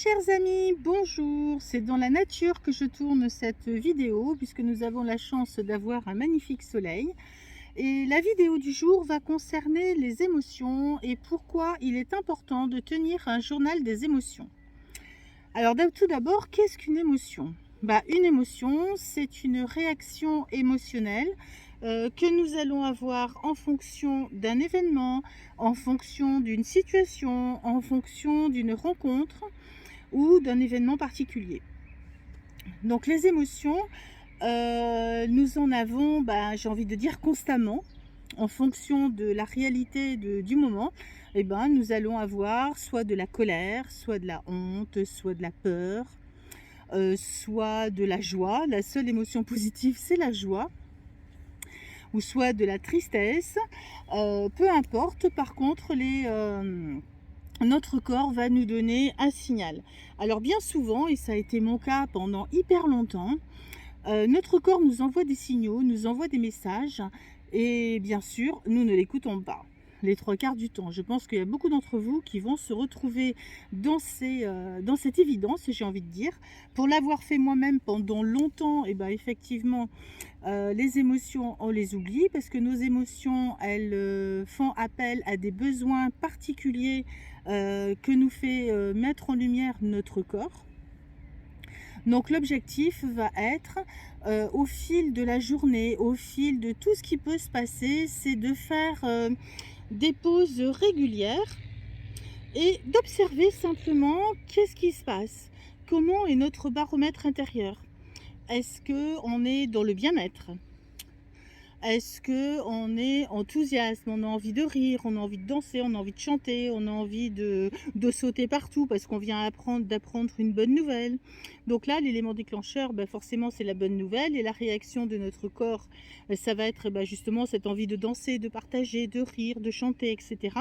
chers amis, bonjour. C'est dans la nature que je tourne cette vidéo puisque nous avons la chance d'avoir un magnifique soleil. Et la vidéo du jour va concerner les émotions et pourquoi il est important de tenir un journal des émotions. Alors tout d'abord, qu'est-ce qu'une émotion? Une émotion, c'est une réaction émotionnelle que nous allons avoir en fonction d'un événement, en fonction d'une situation, en fonction d'une rencontre ou d'un événement particulier. Donc les émotions, nous en avons, j'ai envie de dire constamment, en fonction de la réalité du moment. Nous allons avoir soit de la colère, soit de la honte, soit de la peur, soit de la joie. La seule émotion positive, c'est la joie, ou soit de la tristesse. Peu importe, par contre, notre corps va nous donner un signal. Alors bien souvent, et ça a été mon cas pendant hyper longtemps, notre corps nous envoie des signaux, nous envoie des messages, et bien sûr, nous ne l'écoutons pas. Les trois quarts du temps. Je pense qu'il y a beaucoup d'entre vous qui vont se retrouver dans cette évidence, j'ai envie de dire. Pour l'avoir fait moi-même pendant longtemps, effectivement, les émotions, on les oublie parce que nos émotions, elles font appel à des besoins particuliers que nous fait mettre en lumière notre corps. Donc l'objectif va être, au fil de la journée, au fil de tout ce qui peut se passer, c'est de faire des pauses régulières et d'observer simplement qu'est-ce qui se passe. Comment est notre baromètre intérieur? Est-ce qu'on est dans le bien-être? Est-ce qu'on est enthousiaste? On a envie de rire, on a envie de danser, on a envie de chanter, on a envie de sauter partout parce qu'on vient d'apprendre une bonne nouvelle. Donc là, l'élément déclencheur, forcément, c'est la bonne nouvelle. Et la réaction de notre corps, ça va être justement cette envie de danser, de partager, de rire, de chanter, etc.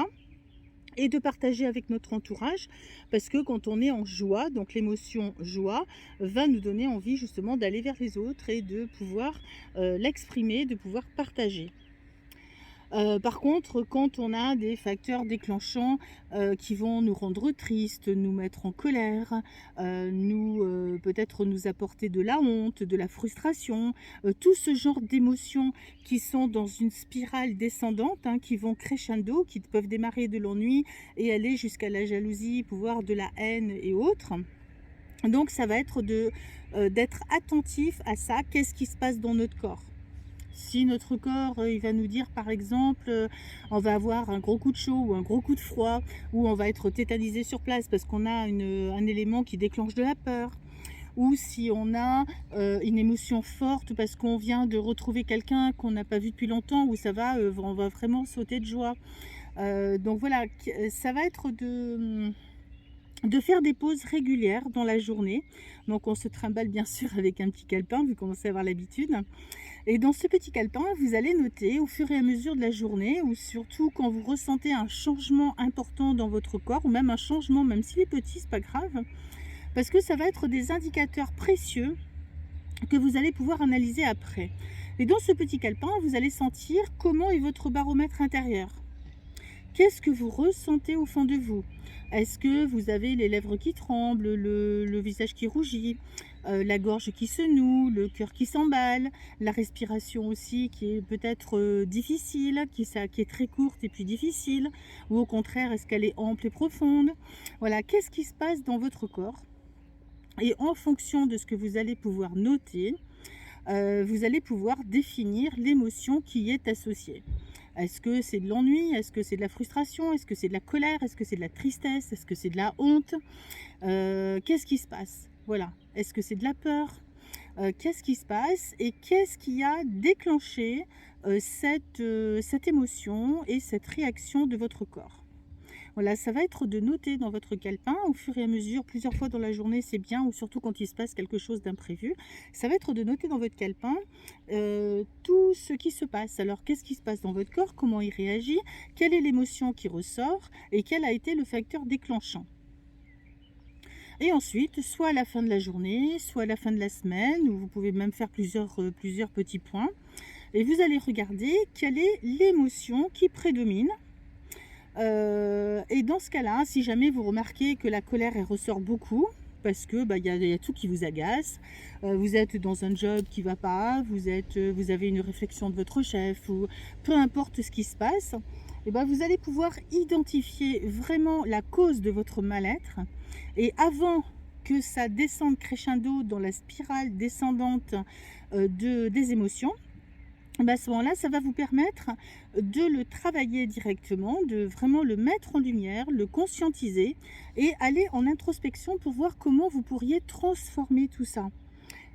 Et de partager avec notre entourage, parce que quand on est en joie, donc l'émotion joie va nous donner envie justement d'aller vers les autres et de pouvoir l'exprimer, de pouvoir partager. Par contre, quand on a des facteurs déclenchants qui vont nous rendre tristes, nous mettre en colère, peut-être nous apporter de la honte, de la frustration, tout ce genre d'émotions qui sont dans une spirale descendante, qui vont crescendo, qui peuvent démarrer de l'ennui et aller jusqu'à la jalousie, pouvoir de la haine et autres. Donc ça va être d'être attentif à ça, qu'est-ce qui se passe dans notre corps. Si notre corps, il va nous dire par exemple, on va avoir un gros coup de chaud ou un gros coup de froid, ou on va être tétanisé sur place parce qu'on a un élément qui déclenche de la peur, ou si on a une émotion forte parce qu'on vient de retrouver quelqu'un qu'on n'a pas vu depuis longtemps, où on va vraiment sauter de joie. Donc voilà, ça va être de faire des pauses régulières dans la journée. Donc on se trimballe bien sûr avec un petit calepin, vous commencez à avoir l'habitude. Et dans ce petit calepin, vous allez noter au fur et à mesure de la journée, ou surtout quand vous ressentez un changement important dans votre corps, ou même un changement, même s'il est petit, c'est pas grave, parce que ça va être des indicateurs précieux que vous allez pouvoir analyser après. Et dans ce petit calepin, vous allez sentir comment est votre baromètre intérieur. Qu'est-ce que vous ressentez au fond de vous? Est-ce que vous avez les lèvres qui tremblent, le visage qui rougit, la gorge qui se noue, le cœur qui s'emballe, la respiration aussi qui est peut-être difficile, qui est très courte et puis difficile, ou au contraire, est-ce qu'elle est ample et profonde? Voilà, qu'est-ce qui se passe dans votre corps? Et en fonction de ce que vous allez pouvoir noter, vous allez pouvoir définir l'émotion qui y est associée. Est-ce que c'est de l'ennui? Est-ce que c'est de la frustration? Est-ce que c'est de la colère? Est-ce que c'est de la tristesse? Est-ce que c'est de la honte? Qu'est-ce qui se passe? Voilà. Est-ce que c'est de la peur? Qu'est-ce qui se passe? Et qu'est-ce qui a déclenché cette émotion et cette réaction de votre corps? Voilà, ça va être de noter dans votre calepin au fur et à mesure, plusieurs fois dans la journée, c'est bien, ou surtout quand il se passe quelque chose d'imprévu. Ça va être de noter dans votre calepin tout ce qui se passe. Alors, qu'est-ce qui se passe dans votre corps? Comment il réagit? Quelle est l'émotion qui ressort? Et quel a été le facteur déclenchant? Et ensuite, soit à la fin de la journée, soit à la fin de la semaine, ou vous pouvez même faire plusieurs petits points, et vous allez regarder quelle est l'émotion qui prédomine. Et dans ce cas-là, si jamais vous remarquez que la colère, elle ressort beaucoup, parce que, bah, il y a tout qui vous agace, vous êtes dans un job qui va pas, vous avez une réflexion de votre chef ou peu importe ce qui se passe, et ben, vous allez pouvoir identifier vraiment la cause de votre mal-être et avant que ça descende crescendo dans la spirale descendante, des émotions, bah, à ce moment-là, ça va vous permettre de le travailler directement, de vraiment le mettre en lumière, le conscientiser et aller en introspection pour voir comment vous pourriez transformer tout ça.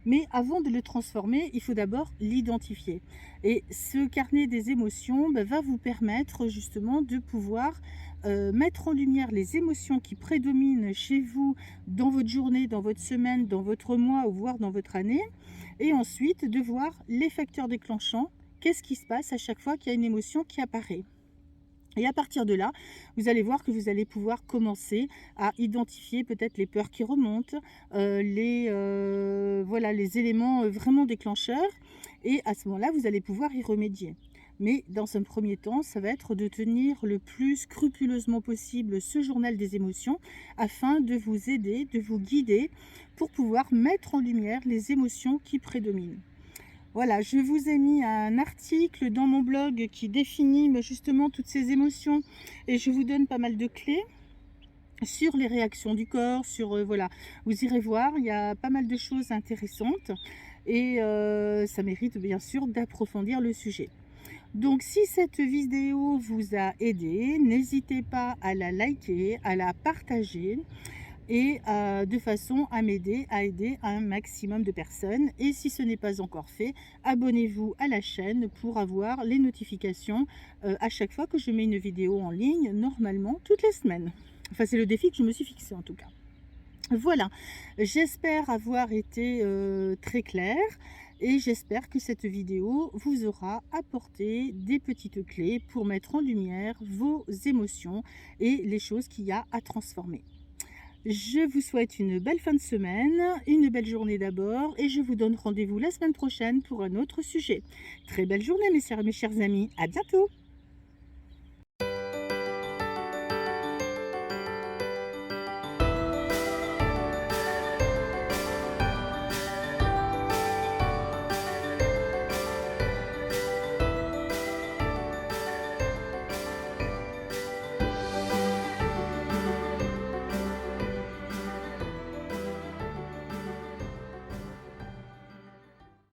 Mais avant de le transformer, il faut d'abord l'identifier. Et ce carnet des émotions, bah, va vous permettre justement de pouvoir mettre en lumière les émotions qui prédominent chez vous dans votre journée, dans votre semaine, dans votre mois ou voire dans votre année. Et ensuite de voir les facteurs déclenchants. Qu'est-ce qui se passe à chaque fois qu'il y a une émotion qui apparaît? Et à partir de là, vous allez voir que vous allez pouvoir commencer à identifier peut-être les peurs qui remontent, voilà, les éléments vraiment déclencheurs. Et à ce moment-là, vous allez pouvoir y remédier. Mais dans un premier temps, ça va être de tenir le plus scrupuleusement possible ce journal des émotions afin de vous aider, de vous guider pour pouvoir mettre en lumière les émotions qui prédominent. Voilà, je vous ai mis un article dans mon blog qui définit justement toutes ces émotions et je vous donne pas mal de clés sur les réactions du corps, sur voilà, vous irez voir, il y a pas mal de choses intéressantes et ça mérite bien sûr d'approfondir le sujet. Donc si cette vidéo vous a aidé, n'hésitez pas à la liker, à la partager et de façon à m'aider à aider un maximum de personnes. Et si ce n'est pas encore fait, abonnez-vous à la chaîne pour avoir les notifications à chaque fois que je mets une vidéo en ligne, normalement toutes les semaines. Enfin, c'est le défi que je me suis fixé en tout cas. Voilà, j'espère avoir été très claire et j'espère que cette vidéo vous aura apporté des petites clés pour mettre en lumière vos émotions et les choses qu'il y a à transformer. Je vous souhaite une belle fin de semaine, une belle journée d'abord et je vous donne rendez-vous la semaine prochaine pour un autre sujet. Très belle journée mes chers amis, à bientôt!